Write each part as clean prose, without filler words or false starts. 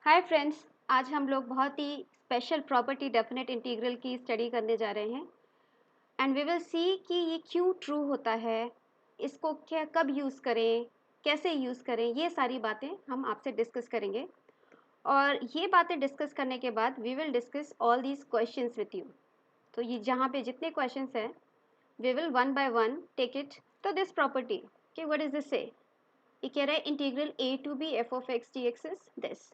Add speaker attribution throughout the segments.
Speaker 1: Hi friends, आज हम लोग बहुत ही स्पेशल प्रॉपर्टी डेफिनेट इंटीग्रल की स्टडी करने जा रहे हैं एंड वी विल सी कि ये क्यों ट्रू होता है, इसको क्या कब यूज़ करें, कैसे यूज़ करें, ये सारी बातें हम आपसे डिस्कस करेंगे। और ये बातें डिस्कस करने के बाद we will discuss all these questions with you. तो ये जहाँ पे जितने क्वेश्चंस हैं we will one by one take it. तो दिस प्रॉपर्टी कि व्हाट इज दिस से, ये कह रहा है integral a to b f of x dx is this.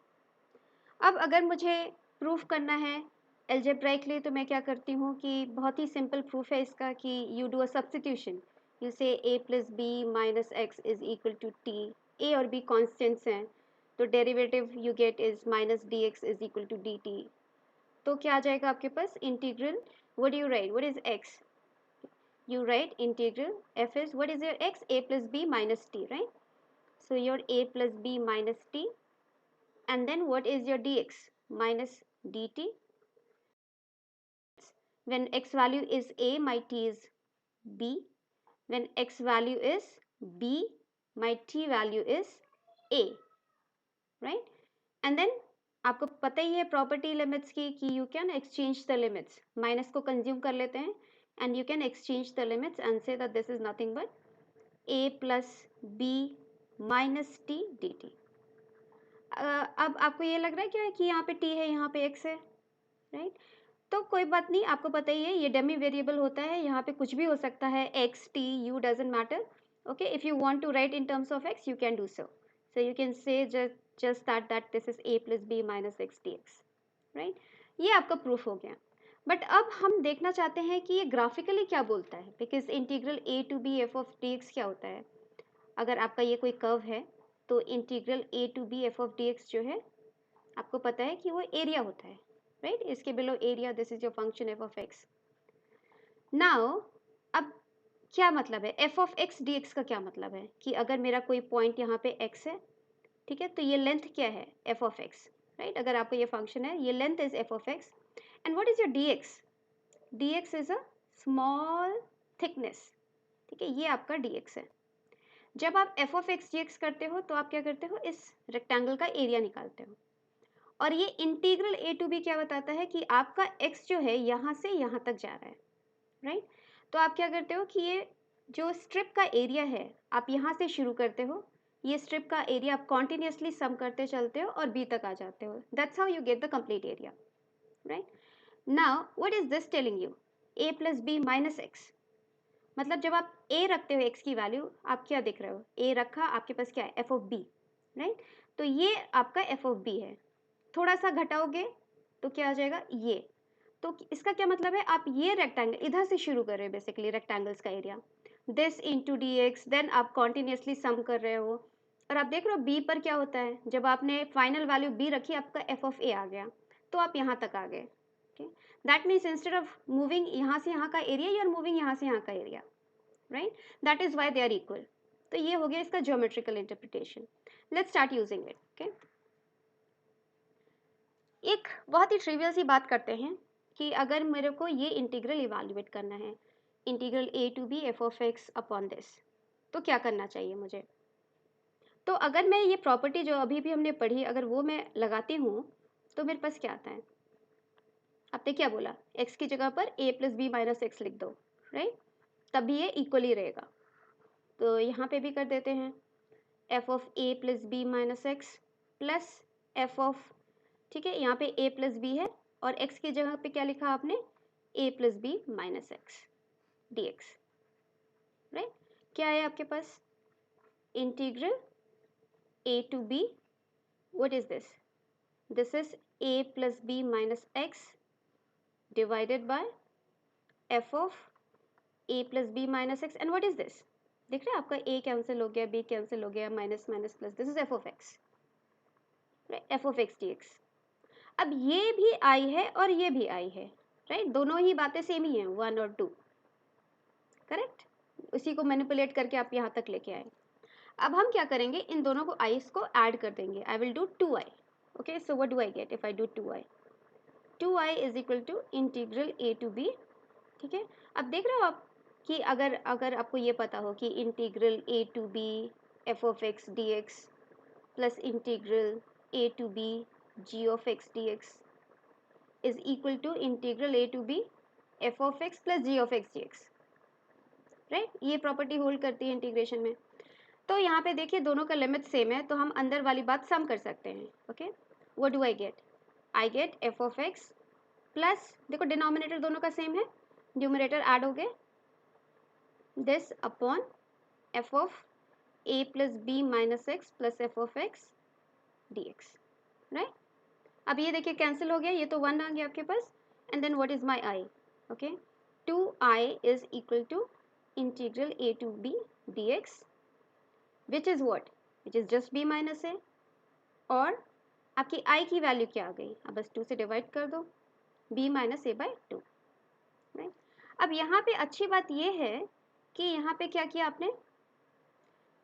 Speaker 1: अब अगर मुझे प्रूफ करना है एल्जेब्राइकली तो मैं क्या करती हूँ कि बहुत ही सिंपल प्रूफ है इसका कि you do a substitution. You say a plus B minus x is equal to T. a और b कॉन्स्टेंट्स हैं तो derivative you get is minus D X is equal to D T. तो क्या आ जाएगा आपके पास integral, what you write, what is x, you write integral f is, what is your x, a plus b minus t, right? So your a plus b minus t, and then what is your dx, minus dt. When x value is a, my t is b. When x value is b, my t value is a, right? And then आपको पता ही है property limits की कि you can exchange the limits, minus को consume कर लेते हैं and you can exchange the limits and say that this is nothing but a plus B minus T D T. अब आपको ये लग रहा है क्या कि यहाँ पे t है, यहाँ पे x है, राइट? तो कोई बात नहीं, आपको पता ही है ये डमी वेरिएबल होता है, यहाँ पे कुछ भी हो सकता है, x t u doesn't matter. Okay, if you want to write in terms of x you can do so you can say just that this is a plus b minus x dx, right? ये आपका proof हो गया। But अब हम देखना चाहते हैं कि ये ग्राफिकली क्या बोलता है, because integral a to b f of dx क्या होता है। अगर आपका ये कोई कर्व है तो integral a to b f of dx जो है आपको पता है कि वो एरिया होता है, राइट? इसके below area, this is your function f of x। Now अब क्या मतलब है f ऑफ x dx का, क्या मतलब है कि अगर मेरा कोई पॉइंट यहाँ पे x है, ठीक है, तो ये लेंथ क्या है f ऑफ x, राइट? अगर आपको ये फंक्शन है, ये length is f of x and what is your dx, dx is a small thickness, ठीक है, ये आपका dx है। जब आप f ऑफ x dx करते हो तो आप क्या करते हो, इस रेक्टेंगल का एरिया निकालते हो। और ये इंटीग्रल a टू b क्या बताता है कि आपका x जो है यहाँ से यहाँ तक जा रहा है, राइट? तो आप क्या करते हो कि ये जो स्ट्रिप का एरिया है आप यहाँ से शुरू करते हो, ये स्ट्रिप का एरिया आप कॉन्टिन्यूसली सम करते चलते हो और b तक आ जाते हो, that's how you get the complete area, right? Now what is this telling you, a plus B minus X. मतलब जब आप a रखते हो x की वैल्यू, आप क्या देख रहे हो, a रखा, आपके पास क्या है f ऑफ b, राइट? तो ये आपका f ऑफ b है। थोड़ा सा घटाओगे तो क्या आ जाएगा ये। तो इसका क्या मतलब है, आप ये रेक्टेंगल इधर से शुरू कर रहे हो, बेसिकली रेक्टेंगल्स का area, this into D X, then आप कॉन्टिन्यूसली सम कर रहे हो और आप देख रहे हो बी पर क्या होता है, जब आपने फाइनल वैल्यू बी रखी आपका एफ ऑफ ए आ गया, तो आप यहाँ तक आ गए। Okay, that means instead of moving यहाँ से यहाँ का एरिया, यू आर मूविंग यहाँ से यहाँ का area, right? That is why they are equal. तो ये हो गया इसका geometrical interpretation. Let's start using it. Okay, एक बहुत ही ट्रिवियल सी बात करते हैं कि अगर मेरे को ये इंटीग्रल इवैल्यूएट करना है, integral a to b f of x upon this, तो क्या करना चाहिए मुझे। तो अगर मैं ये प्रॉपर्टी जो अभी भी हमने पढ़ी अगर वो मैं लगाती हूँ तो मेरे पास क्या आता है, आपने क्या बोला, x की जगह पर a plus B minus X लिख दो, राइट? तभी ये इक्वली रहेगा। तो यहाँ पे भी कर देते हैं, f of a plus B minus X plus f of, ठीक है, यहाँ पे a प्लस बी है और x की जगह पे क्या लिखा आपने, a plus B minus x D x, right? क्या है आपके पास, integral a to b, what is this, this is a plus B minus X divided by f of a plus B minus X and what is this, देख रहे हैं आपका a cancel हो गया, b कैंसिल हो गया, minus minus plus, this is f of x, right? f of x dx। अब ये भी आई है और ये भी आई है, राइट? दोनों ही बातें सेम ही हैं, 1 और 2, करेक्ट? उसी को मैनिपुलेट करके आप यहाँ तक लेके आए। अब हम क्या करेंगे, इन दोनों को आईज को ऐड कर देंगे, I will do 2i। Okay, so what do I get if I do 2i, 2i is equal to integral a to b, ठीक है? अब देख रहे हो आप कि अगर अगर आपको ये पता हो कि integral a to b f of x dx plus integral a to b g of x dx is equal to integral a to b f of x plus g of x dx, right ये property hold करती है integration में। तो यहाँ पे देखिए दोनों का लिमिट सेम है, तो हम अंदर वाली बात सम कर सकते हैं। Okay, what do I get F of X plus, देखो डिनोमिनेटर दोनों का सेम है, न्यूमरेटर ऐड हो गए, this upon F of A plus B minus X plus F of X D x, right. अब ये देखिए कैंसिल हो गया, ये तो 1 आ गया आपके पास, and then what is my I, okay, 2i is equal to integral a to b dx which is what, which is just b minus a, और आपकी i की वैल्यू क्या आ गई, अब बस 2 से डिवाइड कर दो, b minus a by 2, right. अब यहाँ पे अच्छी बात ये है कि यहाँ पे क्या किया आपने,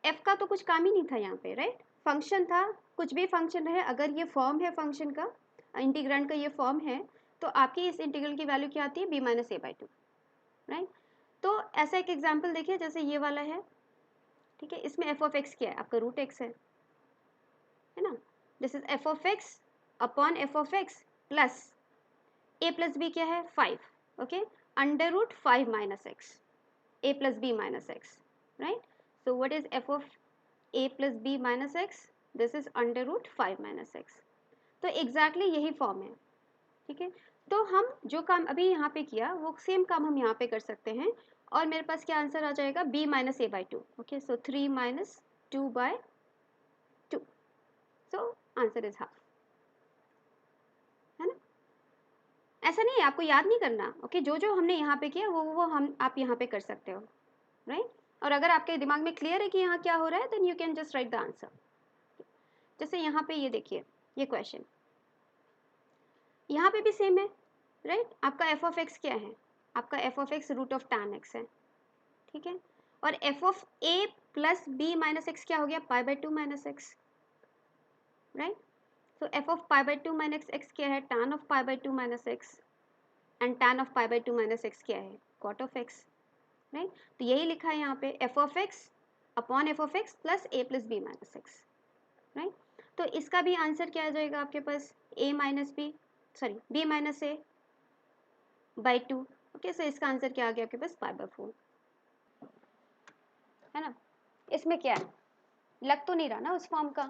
Speaker 1: f का तो कुछ काम ही नहीं था यहाँ पे, राइट, फंक्शन था, कुछ भी फंक्शन है, अगर ये फॉर्म है फंक्शन का, इंटीग्रेंड का ये फॉर्म है, तो आपकी इस इंटीग्रल की वैल्यू क्या आती है, b minus a by 2, right. तो ऐसा एक एग्जाम्पल देखिए, जैसे ये वाला है, ठीक है, इसमें एफ ऑफ एक्स क्या है, आपका रूट एक्स है ना, this is F of X upon F of X plus A plus B क्या है 5, okay, under root 5 minus X, A plus B minus X, right. So what is F of A plus B minus X, this is under root 5 minus x. तो exactly यही form है, ठीक है। तो हम जो काम अभी यहाँ पे किया वो सेम काम हम यहाँ पे कर सकते हैं, और मेरे पास क्या आंसर आ जाएगा, b minus A by 2, okay, so 3 minus 2 by 2, so answer is half, है ना। ऐसा नहीं है, आपको याद नहीं करना, ओके, जो जो हमने यहाँ पे किया वो हम आप यहाँ पे कर सकते हो, राइट। और अगर आपके दिमाग में क्लियर है कि यहाँ क्या हो रहा है, then you can just write the answer. जैसे यहाँ पे ये देखिए, ये क्वेश्चन यहाँ पे भी सेम है, राइट। आपका एफ ऑफ एक्स क्या है, आपका F of X root of tan X है, ठीक है, और F of A plus B minus X क्या हो गया, pi by 2 minus X, right. So F of pi by 2 minus X क्या है, tan of pi by 2 minus X, and tan of pi by 2 minus X क्या है, cot of x, right. तो यही लिखा है यहाँ पे, F of X upon F of X plus A plus B minus X, right. तो इसका भी आंसर क्या आ जाएगा आपके पास, A minus B, sorry B minus A by 2, okay, so इसका आंसर क्या आ गया आपके पास, पाई बाई 4, है ना। इसमें क्या है, लग तो नहीं रहा ना उस फॉर्म का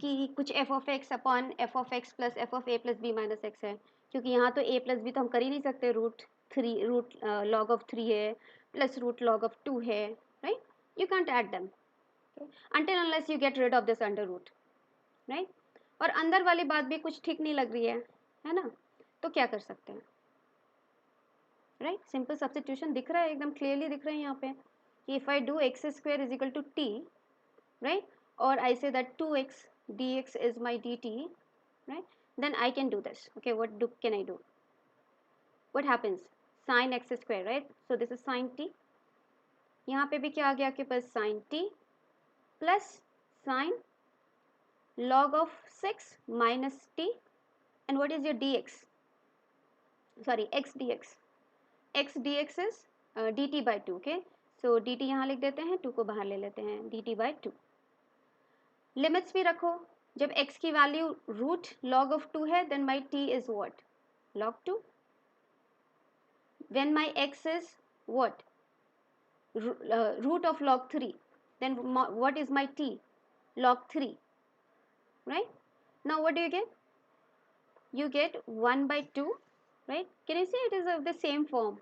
Speaker 1: कि कुछ F of X upon F of X plus F of A plus B minus x है, क्योंकि यहाँ तो ए प्लस बी तो हम कर ही नहीं सकते, रूट लॉग ऑफ 3 है प्लस रूट लॉग ऑफ 2 है, right, you can't add them until unless you get rid of this under root, right। और अंदर वाली बात भी कुछ ठीक नहीं लग रही है ना, तो क्या कर सकते हैं, राइट, सिंपल सब्स्टिट्यूशन दिख रहा है, एकदम क्लियरली दिख रहा है यहाँ पे कि if I do X square is equal to T, right, or I say that 2x dx is my dt, right, then I can do this, okay, can I do, what happens, sin x square, right, so this is sin t, यहाँ पे भी क्या आ गया आपके पास, sin t plus sin log of 6 minus t, and what is your dx, sorry x dx, x dx is dt by 2, okay, so dt यहाँ लिख देते हैं, 2 को बाहर ले लेते हैं, dt by 2, लिमिट्स भी रखो, जब x की वैल्यू रूट log of 2 है, then my t is what, log 2, when my x is what, root of log 3, then what is my t, log 3, right. Now what do you get, you get 1 by 2, right, can you see it is of the same form,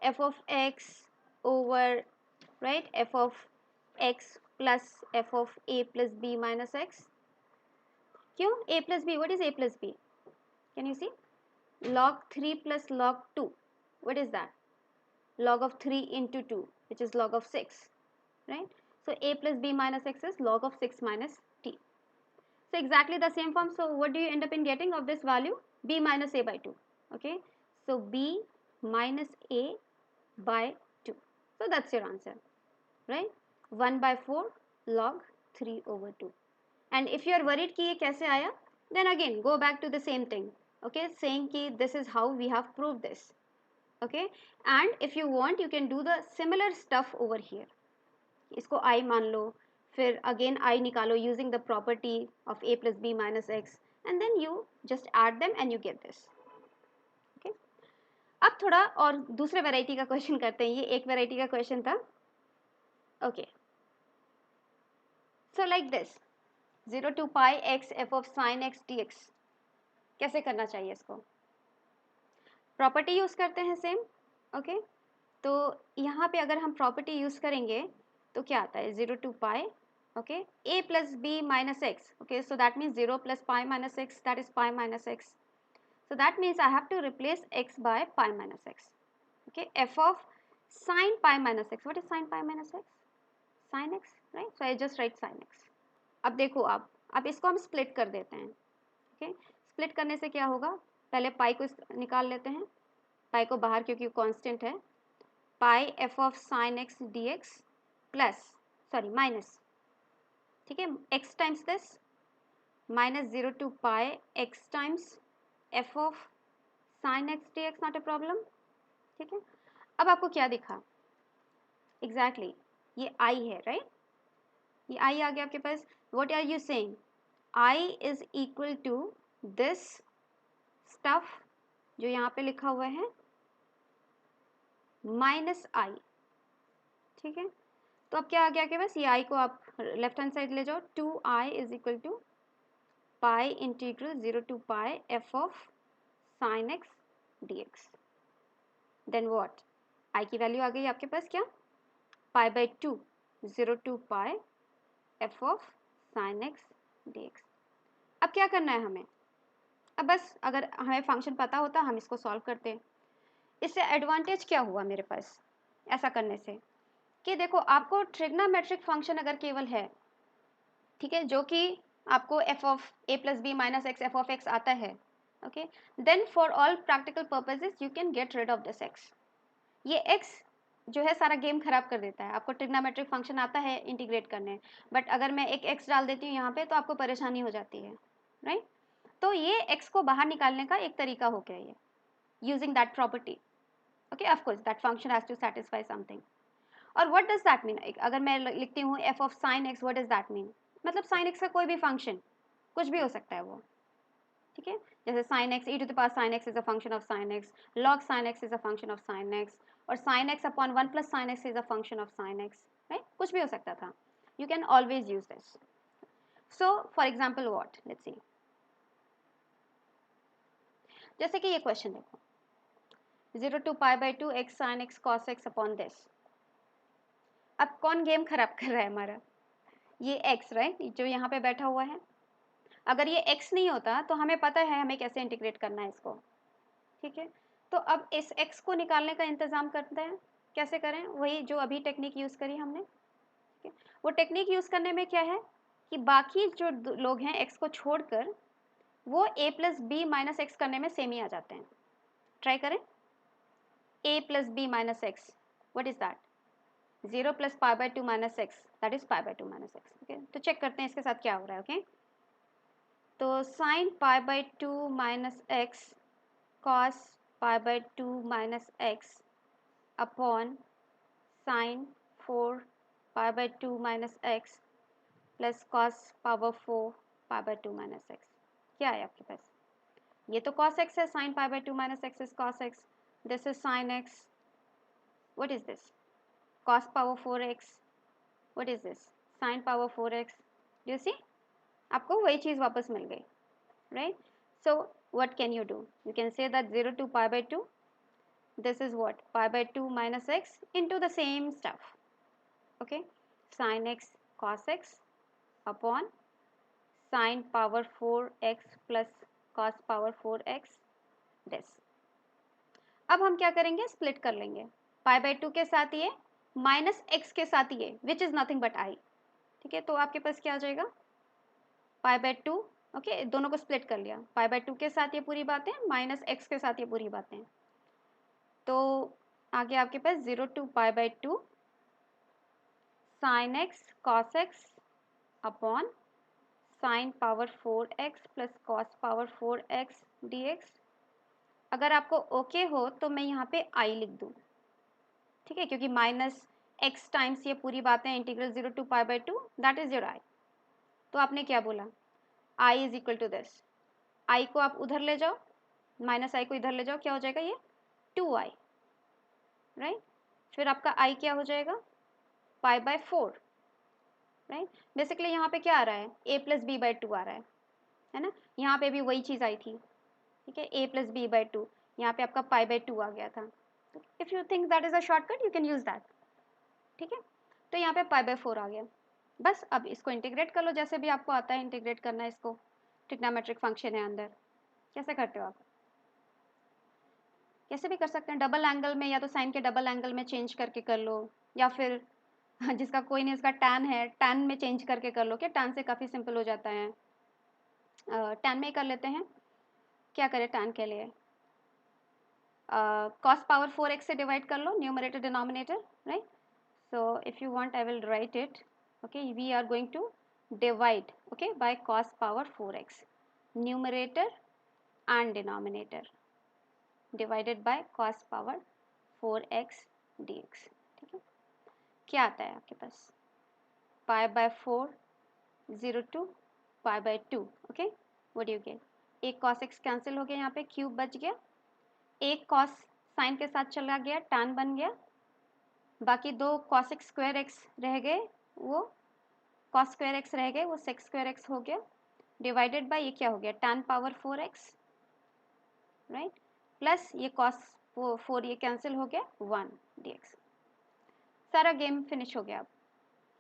Speaker 1: f of x over, right, f of x plus f of a plus b minus x, क्यों a plus b, what is a plus b, can you see, log 3 plus log 2, what is that, log of 3 into 2, which is log of 6, right. So a plus b minus x is log of 6 minus t, so exactly the same form. So what do you end up in getting of this value, b minus a by 2, okay, so b minus a by 2, so that's your answer, right, 1 by 4 log 3 over 2, and if you are worried कि ये कैसे आया, then again go back to the same thing, okay, saying कि this is how we have proved this, okay, and if you want you can do the similar stuff over here, इसको I मान लो, फिर again I निकालो using the property of a plus b minus x, and then you just add them and you get this. Okay, अब थोड़ा और दूसरे variety का question करते हैं. ये एक वैरायटी का क्वेश्चन था. Okay, so like this 0 to pi x f of sin x dx. कैसे करना चाहिए इसको? प्रॉपर्टी यूज करते हैं सेम. ओके, तो यहाँ पे अगर हम प्रॉपर्टी यूज करेंगे तो क्या आता है 0 to pi. Okay, a plus b minus x. Okay, so that means 0 plus pi minus x, that is pi minus x. So that means I have to replace x by pi minus x. Okay, f of sin pi minus x. What is sin pi minus x? Sin x, right? So I just write sin x. अब देखो, अब इसको हम split कर देते हैं. Okay, split करने से क्या होगा? पहले पाई को निकाल लेते हैं. पाई को बाहर क्योंकि कांस्टेंट है. पाई f of sin x dx plus minus, ठीक है, x times this minus 0 to pi x times f of sin x dx, not a problem. ठीक है, अब आपको क्या दिखा? एग्जैक्टली ये i है, राइट? ये i आ गया आपके पास. What are you saying? i is equal to this stuff जो यहाँ पे लिखा हुआ है माइनस i. ठीक है, तो अब क्या आ गया आपके पास? ये i को आप लेफ्ट हैंड साइड ले जाओ. 2i is equal to pi integral 0 to pi f of sin x dx. Then what? i की वैल्यू आ गई आपके पास क्या? Pi by 2 0 to pi f of sin x dx. अब क्या करना है हमें? अब बस अगर हमें फंक्शन पता होता हम इसको सॉल्व करते. इससे एडवांटेज क्या हुआ मेरे पास ऐसा करने से कि देखो, आपको ट्रिग्नोमेट्रिक फंक्शन अगर केवल है, ठीक है, जो कि आपको f of a plus b minus x f of x आता है. Okay, then for all practical purposes you can get rid of this x. ये x जो है सारा गेम खराब कर देता है. आपको ट्रिग्नोमेट्रिक फंक्शन आता है इंटीग्रेट करने, बट अगर मैं एक x डाल देती हूँ यहाँ पे तो आपको परेशानी हो जाती है, राइट? तो ये x को बाहर निकालने का एक तरीका हो गया ये, using that property. Okay, of course that function has to satisfy something. और व्हाट डज दैट मीन? अगर मैं लिखती हूँ f of sin x, what does that mean? मतलब sin x का कोई भी फंक्शन, कुछ भी हो सकता है वो. ठीक है, जैसे sin x e to the power sin x is a function of sin x, log sin x is a function of sin x, और sin x upon 1 plus sin x is a function of sin x, right? कुछ भी हो सकता था. You can always use this. So for example what? Let's see. जैसे कि ये question देखो, 0 to pi by 2 x sin x cos x upon this. अब कौन गेम खराब कर रहा है हमारा? ये x, राइट? जो यहाँ पे बैठा हुआ है. अगर ये x नहीं होता तो हमें पता है हमें कैसे इंटीग्रेट करना है इसको. ठीक है, तो अब इस x को निकालने का इंतजाम करते हैं. कैसे करें? वही जो अभी टेक्निक यूज़ करी हमने. ठीक है, वो टेक्निक यूज़ करने में क्या है कि बाकी जो लोग हैं x को छोड़कर वो a plus B minus X करने में सेम ही आ जाते हैं. ट्राई करें. a plus B minus X, what is that? 0 plus pi by 2 minus x, that is pi by 2 minus X. Okay, तो चेक करते हैं इसके साथ क्या हो रहा है. ओके, तो sign pi by 2 minus x cos pi by 2 minus x upon sign 4 pi by 2 minus X plus cos power 4 pi by 2 minus X. क्या है आपके पास? ये तो कॉस एक्स है. Sign pi by 2 minus x is cos x. This is sine x. What is this? cos power 4x. what is this? sin power 4x. do you see? आपको वही चीज़ वापस मिल गई, right? so what can you do? you can say that 0 to pi by 2, this is what? Pi by 2 minus x into the same stuff. okay, sin x cos x upon sin power 4x plus cos power 4x this. अब हम क्या करेंगे? Split कर लेंगे. पाई by 2 के साथ ये minus x के साथ ये which is nothing but I. ठीक है, तो आपके पास क्या आ जाएगा? पाई बाई 2. ओके, दोनों को स्प्लिट कर लिया. पाई बाई 2 के साथ ये पूरी बातें, माइनस एक्स के साथ ये पूरी बातें. तो आगे आपके पास 0 to pi by 2 sine X cos x upon sine power 4x plus cos power 4x dx. अगर आपको ओके हो तो मैं यहाँ पे आई लिख दूँ. ठीक है, क्योंकि माइनस एक्स टाइम्स ये पूरी बातें integral 0 to pi by 2, that is your I. तो आपने क्या बोला? I is equal to this. I को आप उधर ले जाओ, माइनस आई को इधर ले जाओ, क्या हो जाएगा ये 2i, राइट। फिर आपका i क्या हो जाएगा π/4, राइट। बेसिकली यहाँ पे क्या आ रहा है a + b/2 आ रहा है ना। यहाँ पे भी वही चीज़ आई थी, ठीक है, a + b/2, यहाँ पे आपका π/2 आ गया था। If you think that is a shortcut you can use that, ठीक है। तो यहाँ पे π/4 आ गया। बस अब इसको इंटीग्रेट कर लो, जैसे भी आपको आता है इंटीग्रेट करना है इसको, ट्रिग्नोमेट्रिक फंक्शन है अंदर। कैसे करते हो आप? कैसे भी कर सकते हैं, डबल एंगल में, या तो साइन के डबल एंगल में चेंज करके कर लो, या फिर जिसका कोई नहीं उसका टैन है, टैन में चेंज करके कर लो। क्या टैन से काफ़ी सिंपल हो जाता है, टैन में ही कर लेते हैं। क्या करें टैन के लिए, cos पावर 4x से डिवाइड कर लो, numerator denominator, right. so if you want I will write it, okay, we are going to divide, okay, by cos power 4x, numerator and denominator, divided by cos power 4x dx, ठीक है। क्या आता है आपके पास π/4 0 to π/2, okay, what do you get, एक cos x cancel हो गया, यहाँ पे क्यूब बच गया, एक cos साइन के साथ चला गया, tan बन गया, बाकी दो cos x स्क्वायर x रह गए, वो cos स्क्वायर x रह गए, वो sec स्क्वायर x हो गया, डिवाइडेड बाय ये क्या हो गया tan power 4x, right, plus ये cos 4 ये कैंसिल हो गया 1 dx। सारा गेम फिनिश हो गया अब,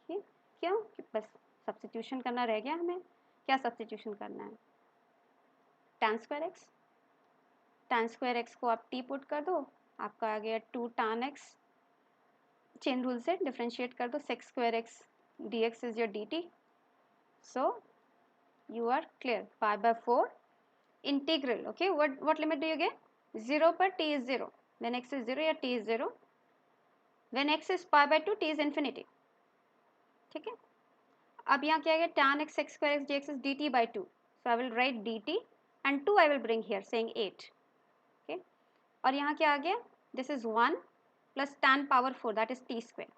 Speaker 1: ठीक, क्यों, बस सब्स्टिट्यूशन करना रह गया हमें। क्या सब्स्टिट्यूशन करना है, tan स्क्वायर x को आप t पुट कर दो, आपका आ गया 2 tan x, चेन रूल से डिफरेंशिएट कर दो, sec square x dx is your dt, so you are clear, π/4 integral, okay, what limit do you get, 0 पर t is 0, when x is 0 या t is 0, when x is π/2 t is infinity, ठीक है। अब यहाँ क्या है, tan x sec square x dx is dt/2, so I will write dt and 2 I will bring here saying 8, okay, और यहाँ क्या आ गया, this is 1 plus tan power 4, that is t square,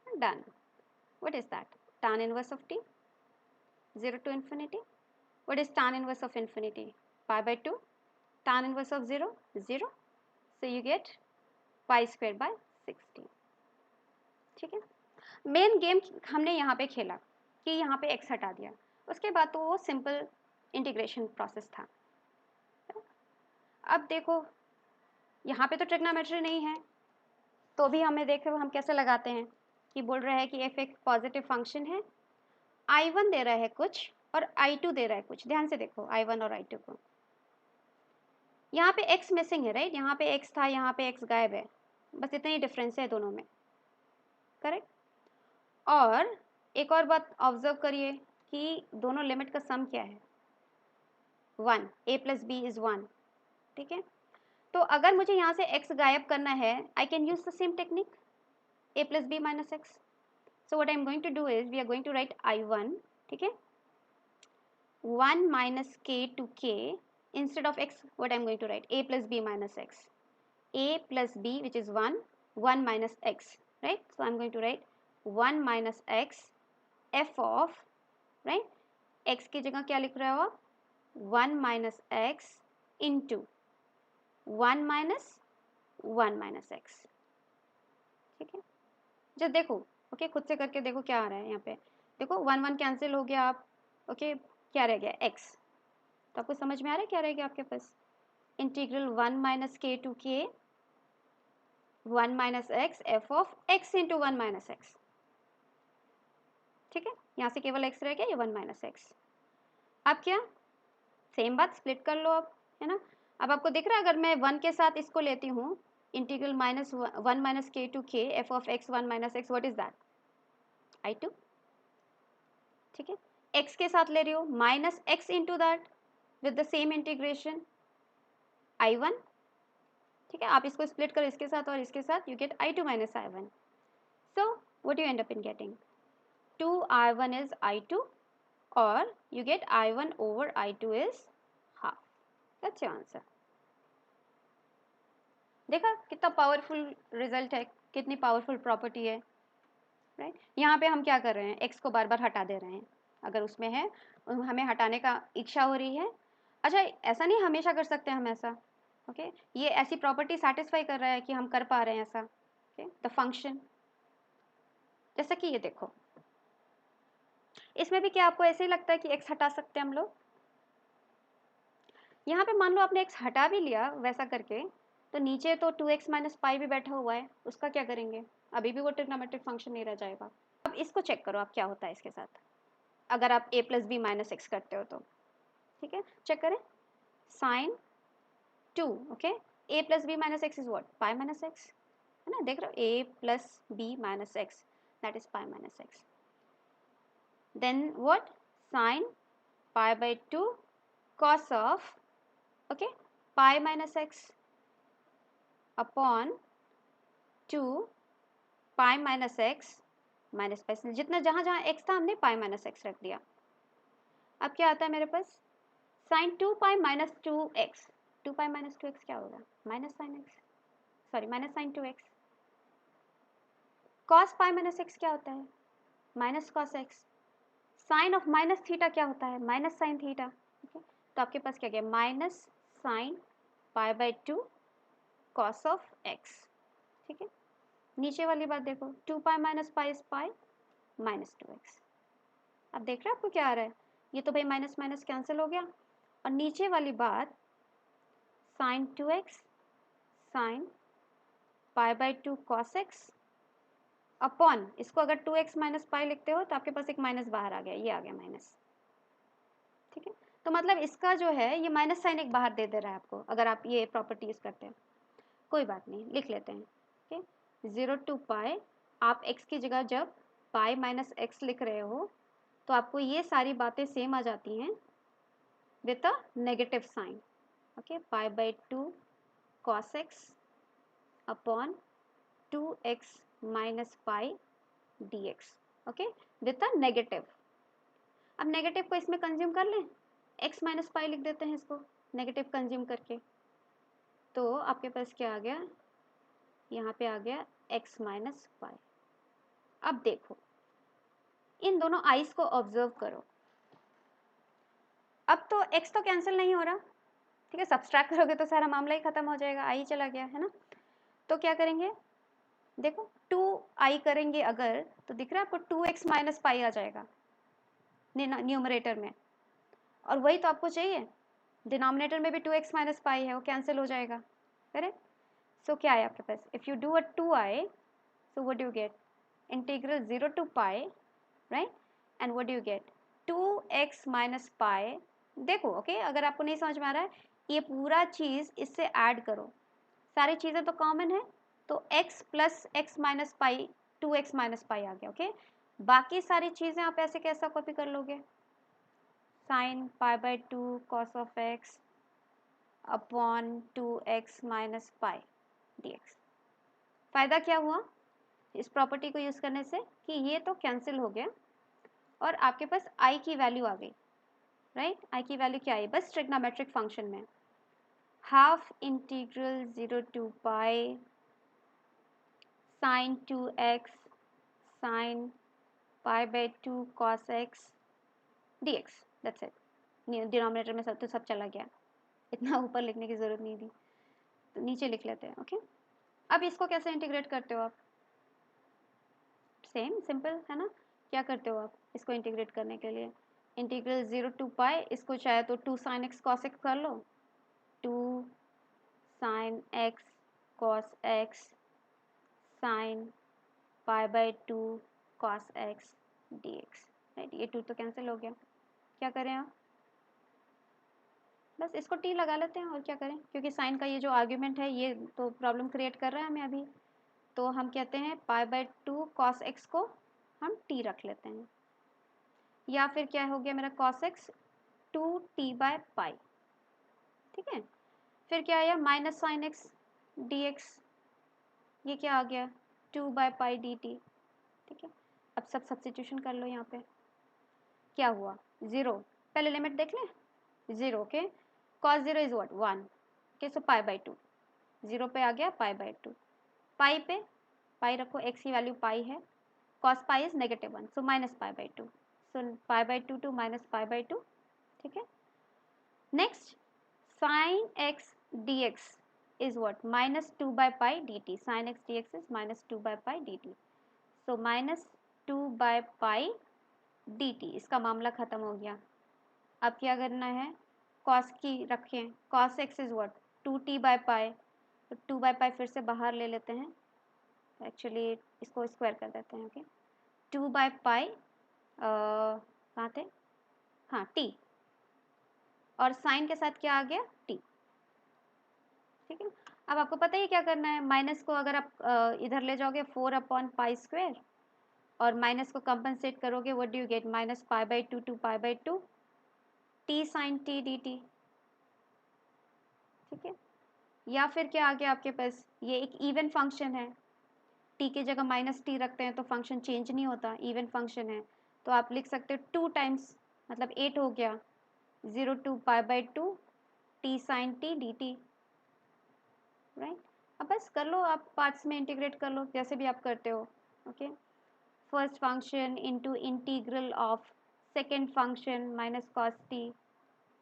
Speaker 1: done। What is that, tan inverse of t, 0 to infinity, what is tan inverse of infinity, π/2, tan inverse of 0 0, so you get pi square by 16, ठीक है। Main game हमने यहाँ पे खेला कि यहाँ पे x हटा दिया, उसके बाद तो वो सिंपल इंटीग्रेशन प्रोसेस था। अब देखो यहाँ पे तो ट्रिग्नोमेट्री नहीं है, तो भी हमें देखो हम कैसे लगाते हैं कि बोल रहा है कि f एक पॉजिटिव फंक्शन है, I1 दे रहा है कुछ और I2 दे रहा है कुछ, ध्यान से देखो I1 और I2 को। यहाँ पे x मिसिंग है, राइट, यहाँ पे x था, यहाँ पे x गायब है, बस इतना ही डिफरेंस है दोनों में, करेक्ट। और एक और बात ऑब्जर्व करिए कि दोनों लिमिट का सम क्या है, 1, a + b इज 1, ठीक है। तो अगर मुझे यहाँ से x गायब करना है, I can use the same technique, a + b - x। So what I am going to do is we are going to write I1, ठीक है, 1 minus k to k, instead of x what I am going to write, a + b - x, a + b which is 1, 1 minus x, right, so I am going to write 1 minus x f of, right, x की जगह क्या लिख रहे हो आप, 1 minus x into 1 minus 1 minus x, ठीक है। जब देखो ओके खुद से करके देखो क्या आ रहा है, यहाँ पे देखो 1 1 कैंसिल हो गया, आप ओके क्या रह गया x, तो आपको समझ में आ रहा है क्या रह गया आपके पास, integral 1 minus k to k 1 minus x f of x into 1 minus x, ठीक है, यहाँ से केवल x रह गया, ये 1 minus x। अब क्या सेम बात स्प्लिट कर लो अब, है ना। अब आपको दिख रहा है अगर मैं 1 के साथ इसको लेती हूँ, integral -1 minus k to k f of x 1 minus x, what is that, I2, ठीक है। x के साथ ले रही हो minus x into that with the same integration I1, ठीक है। आप इसको स्प्लिट करो इसके साथ और इसके साथ, you get I2 minus I1, so what you end up in getting, 2I1 is I2 और you get I1 over I2 is half, that's your answer। देखा कितना पावरफुल रिजल्ट है, कितनी पावरफुल प्रॉपर्टी है, राइट। यहाँ पे हम क्या कर रहे हैं, x को बार बार हटा दे रहे हैं, अगर उसमें है हमें हटाने का इच्छा हो रही है अच्छा, ऐसा नहीं हमेशा कर सकते हम ऐसा, ओके ये ऐसी प्रॉपर्टी सेटिस्फाई कर रहा है कि हम कर पा रहे हैं ऐसा, ओके द फंक्शन। जैसा कि ये देखो, इसमें भी क्या आपको ऐसे ही लगता है कि x हटा सकते हैं हम लोग? यहाँ पे मान लो आपने x हटा भी लिया वैसा करके, तो नीचे तो 2x माइनस पाई भी बैठा हुआ है, उसका क्या करेंगे? अभी भी वो ट्रिग्नोमेट्रिक फंक्शन नहीं रह जाएगा। अब इसको चेक करो आप क्या होता है इसके साथ, अगर आप a plus B minus x करते हो तो, ठीक है चेक करें। Sine 2, okay a plus B minus x is what? Pi minus x, है ना, देख रहे हो a plus B minus x that is pi minus x, then what? Sin pi by 2 cos of, okay, pi minus x upon 2 pi minus x minus pi, जितना जहाँ जहाँ x था हमने pi minus x रख दिया। अब क्या आता है मेरे पास? sin 2 pi minus 2x, 2 pi minus 2x क्या होगा? Minus sin x, sorry minus sin 2x। cos pi minus x क्या होता है? Minus cos x। Sine of minus theta क्या होता है? माइनस साइन थीटा, ओके तो आपके पास क्या गया? Minus sign pi by 2 cos of x, ठीक है। नीचे वाली बात देखो, 2 pi minus pi is pi minus 2x। अब देख रहे हो आपको क्या आ रहा है? ये तो भाई माइनस माइनस कैंसिल हो गया, और नीचे वाली बात sine 2x sine pi by 2 cos x upon, इसको अगर 2x माइनस पाई लिखते हो तो आपके पास एक माइनस बाहर आ गया, ये आ गया माइनस, ठीक है। तो मतलब इसका जो है ये माइनस साइन एक बाहर दे दे रहा है आपको, अगर आप ये प्रॉपर्टी यूज करते हैं। कोई बात नहीं, लिख लेते हैं, ओके 0 टू पाई, आप x की जगह जब पाई माइनस एक्स लिख रहे हो तो आपको ये सारी बातें सेम आ जाती हैं with a negative sign, okay pi by 2 cos x upon 2x minus pi d x, okay with a negative. अब नेगेटिव को इसमें कंज्यूम कर लें, x माइनस पाई लिख देते हैं इसको नेगेटिव कंज्यूम करके, तो आपके पास क्या आ गया? यहाँ पे आ गया x माइनस पाई। अब देखो इन दोनों आइस को ऑब्जर्व करो, अब तो x तो कैंसिल नहीं हो रहा, ठीक है, सब्सट्रैक्ट करोगे तो सारा मामला ही खत्म हो जाएगा, आई चला गया है ना। तो क्या करेंगे, देखो 2i करेंगे अगर, तो दिख रहा है आपको 2x माइनस पाई आ जाएगा न्यूमरेटर में, और वही तो आपको चाहिए, डिनोमिनेटर में भी 2x माइनस पाई है, वो कैंसिल हो जाएगा, करेक्ट। सो क्या है आपके पास, if you do a 2i, so what do you get? Integral 0 to pi, right? And what do you get? 2x minus pi। देखो ओके अगर आपको नहीं समझ में आ रहा है, ये पूरा चीज़ इससे ऐड करो, सारी चीज़ें तो कॉमन है, तो x plus X minus pi 2x minus pi आ गया, ओके बाकी सारी चीज़ें आप ऐसे कैसा कॉपी कर लोगे? Sign pi by 2 cos of x upon 2x minus pi dx। फ़ायदा क्या हुआ इस प्रॉपर्टी को यूज़ करने से कि ये तो कैंसिल हो गया और आपके पास i की वैल्यू आ गई, राइट i की वैल्यू क्या आई? बस ट्रिग्नोमेट्रिक फंक्शन में half integral 0 to pi sine 2x sine pi by 2 cos x dx, that's it. Denominator में सब चला गया, इतना ऊपर लिखने की ज़रूरत नहीं थी, तो नीचे लिख लेते हैं, ओके। अब इसको कैसे इंटीग्रेट करते हो आप? सेम सिंपल है ना, क्या करते हो आप इसको इंटीग्रेट करने के लिए? इंटीग्रल 0 टू पाई, इसको चाहे तो 2 साइन एक्स कॉस एक्स कर लो, 2 sine X cos x sign pi by 2 cos x D x, right. ये 2 तो कैंसिल हो गया, क्या करें आप? बस इसको टी लगा लेते हैं, और क्या करें, क्योंकि साइन का ये जो आर्ग्यूमेंट है ये तो प्रॉब्लम क्रिएट कर रहा है हमें अभी, तो हम कहते हैं पाई बाई 2 कॉस एक्स को हम टी रख लेते हैं, या फिर क्या हो गया मेरा cos x 2t by pi, ठीक है। फिर क्या आया minus sine x D x, ये क्या आ गया 2 बाय पाई डी टी, ठीक है। अब सब सब्स्टिट्यूशन कर लो, यहाँ पे क्या हुआ 0, पहले लिमिट देख लें 0, okay cos 0 is what 1, okay so pi by 2, 0 पे आ गया पाई बाई 2, पाई पे पाई रखो, एक्स की वैल्यू पाई है, cos pi is -1 so minus pi by 2, so pi by 2 to minus pi by 2, ठीक है। Next, sin x dx is what? Minus 2 by pi dt. Sin x dx is minus 2 by pi dt. So minus 2 by pi dt. इसका मामला खत्म हो गया. अब क्या करना है? cos की रखें. cos x is what? 2t by pi. तो 2 by pi फिर से बाहर ले लेते हैं. एक्चुअली इसको स्क्वायर कर देते हैं. ओके, 2 by pi कहाँ थे? हाँ, t. और साइन के साथ क्या आ गया? t. ठीक है. अब आपको पता ही क्या करना है. माइनस को अगर आप इधर ले जाओगे 4 अपॉन पाई स्क्वायर और माइनस को कंपनसेट करोगे, what do you get? Minus pi by 2 to pi by 2 t sine t dt. ठीक है. या फिर क्या आ गया आपके पास? ये एक इवन फंक्शन है. t की जगह माइनस टी रखते हैं तो फंक्शन चेंज नहीं होता, इवन फंक्शन है. तो आप लिख सकते हो 2 टाइम्स, मतलब 8 हो गया. 0 to pi by 2 t sine t dt. Right. अब बस कर लो, आप पार्ट्स में इंटीग्रेट कर लो जैसे भी आप करते हो. Okay. First function into integral of second function minus cos t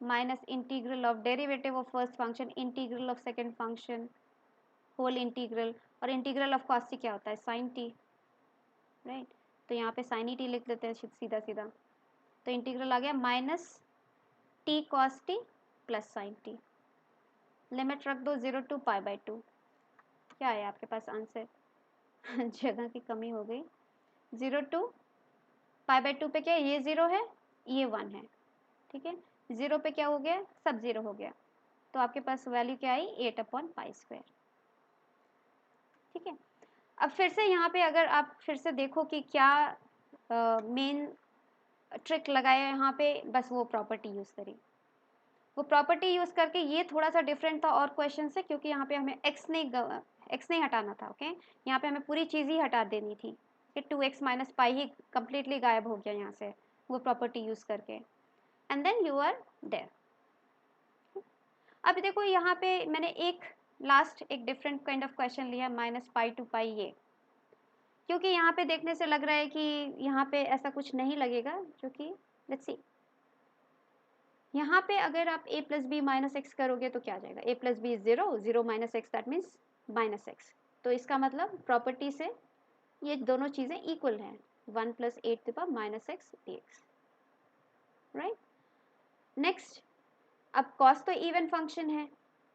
Speaker 1: minus integral of derivative of first function integral of second function whole integral. और इंटीग्रल ऑफ कॉस टी क्या होता है? Sine t. राइट. तो यहाँ पे sign T लिख लेते हैं सीधा सीधा. तो इंटीग्रल आ गया minus T cos T plus sign T. Limit रख दो 0 टू पाई बाई 2. क्या है आपके पास आंसर? जगह की कमी हो गई. 0 टू पाई बाई 2 पे क्या है? ये 0 है, ये 1 है. ठीक है. 0 पे क्या हो गया? सब 0 हो गया. तो आपके पास वैल्यू क्या आई? 8 अपॉन पाई स्क्वायर. ठीक है. अब फिर से यहाँ पे अगर आप फिर से देखो कि क्या मेन ट्रिक लगाया यहाँ पे, बस वो प्रॉपर्टी यूज़ करी. वो प्रॉपर्टी यूज़ करके ये थोड़ा सा डिफरेंट था और क्वेश्चन से, क्योंकि यहाँ पे हमें एक्स नहीं हटाना था. ओके. यहाँ पे हमें पूरी चीज़ ही हटा देनी थी कि 2x माइनस पाई ही कम्प्लीटली गायब हो गया यहाँ से वो प्रॉपर्टी यूज़ करके. And then you are there. अब देखो यहाँ पे मैंने एक लास्ट एक डिफरेंट काइंड ऑफ क्वेश्चन लिया, माइनस पाई टू पाई ये, क्योंकि यहाँ पे देखने से लग रहा है कि यहाँ पे ऐसा कुछ नहीं लगेगा, जो कि लेट्स सी. यहाँ पे अगर आप a plus B minus x करोगे तो क्या आ जाएगा? a plus b is 0, 0 minus x that means minus x. तो इसका मतलब प्रॉपर्टी से ये दोनों चीज़ें इक्वल हैं. 1 plus e to the power minus x D x. Right. Next, अब कॉस तो इवन फंक्शन है.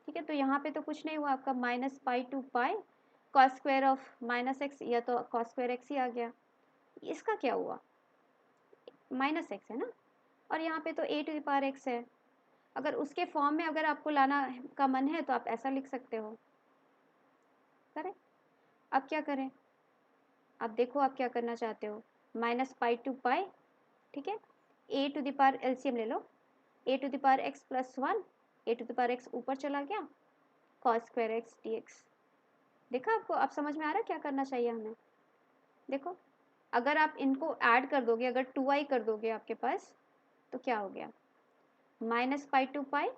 Speaker 1: ठीक है. तो यहाँ पे तो कुछ नहीं हुआ आपका. Minus pi to pi cos square of minus x, या तो कॉस स्क्वायर एक्स ही आ गया. इसका क्या हुआ? माइनस एक्स है ना, और यहाँ पे तो a to the power x है. अगर उसके फॉर्म में अगर आपको लाना का मन है तो आप ऐसा लिख सकते हो. करें. अब क्या करें? अब देखो आप क्या करना चाहते हो. Minus pi to pi. ठीक है. a to the power LCM ले लो. a to the power x plus 1, a to the power x ऊपर चला गया, cos square x D x. देखा आपको? अब समझ में आ रहा है क्या करना चाहिए हमें? देखो, अगर आप इनको ऐड कर दोगे, अगर 2i कर दोगे आपके पास, तो क्या हो गया? Minus pi to pi.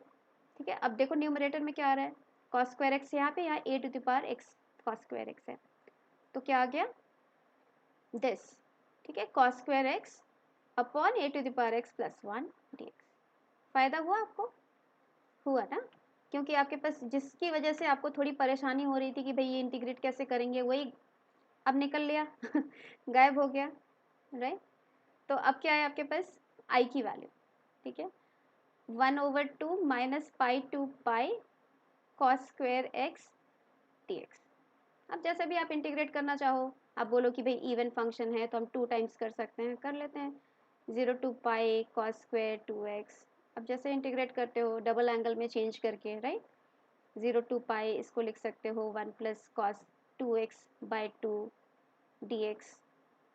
Speaker 1: ठीक है. अब देखो न्यूमरेटर में क्या आ रहा है? कॉस स्क्वायर एक्स यहाँ पे, यहाँ a to the power x cos square x है. तो क्या आ गया? दिस. ठीक है. Cos square x upon a to the power x plus 1 dx. फ़ायदा हुआ आपको? हुआ ना, क्योंकि आपके पास जिसकी वजह से आपको थोड़ी परेशानी हो रही थी कि भाई ये इंटीग्रेट कैसे करेंगे, वही अब निकल लिया. गायब हो गया. राइट. तो अब क्या है आपके पास? आई की वैल्यू. ठीक है. 1/2 minus pi to pi cos square x D x. अब जैसे भी आप इंटीग्रेट करना चाहो, आप बोलो कि भाई इवन फंक्शन है तो हम 2 टाइम्स कर सकते हैं, कर लेते हैं. 0 to pi cos square 2x. अब जैसे इंटीग्रेट करते हो डबल एंगल में चेंज करके. राइट. 0 टू पाई इसको लिख सकते हो 1 plus cos 2x by 2 dx.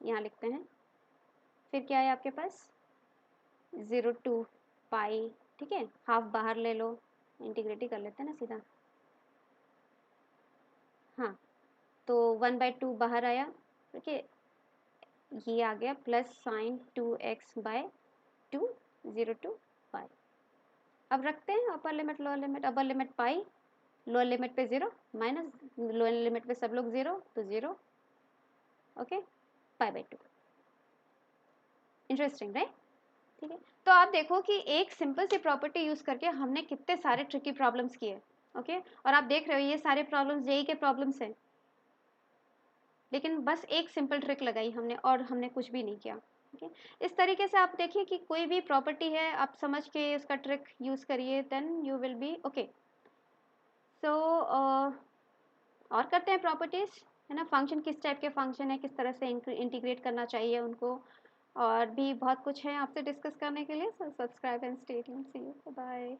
Speaker 1: यहाँ लिखते हैं. फिर क्या है आपके पास? 0 टू पाई. ठीक है. हाफ बाहर ले लो, इंटीग्रेट ही कर लेते हैं ना सीधा. हाँ. तो 1/2 बाहर आया. ठीक है. ये आ गया plus sine 2x by 2, 0 to pi. अब रखते हैं upper limit lower limit. Upper limit pi, lower limit पे 0, माइनस लोअर लिमिट पे सब लोग 0, तो 0. Okay. Pi by 2. Interesting right. ठीक है, तो आप देखो कि एक सिंपल सी प्रॉपर्टी यूज़ करके हमने कितने सारे ट्रिकी प्रॉब्लम्स किए। ओके, और आप देख रहे हो ये सारे प्रॉब्लम्स जेई के प्रॉब्लम्स हैं, लेकिन बस एक सिंपल ट्रिक लगाई हमने और हमने कुछ भी नहीं किया। ओके, इस तरीके से आप देखिए कि कोई भी प्रॉपर्टी है आप समझ के उसका ट्रिक यूज़ करिए, then you will be okay. So और करते हैं प्रॉपर्टीज़, है ना, फंक्शन किस टाइप के फंक्शन है, किस तरह से इंटीग्रेट करना चाहिए उनको, और भी बहुत कुछ है आपसे डिस्कस करने के लिए। So subscribe and stay tuned, see you, bye.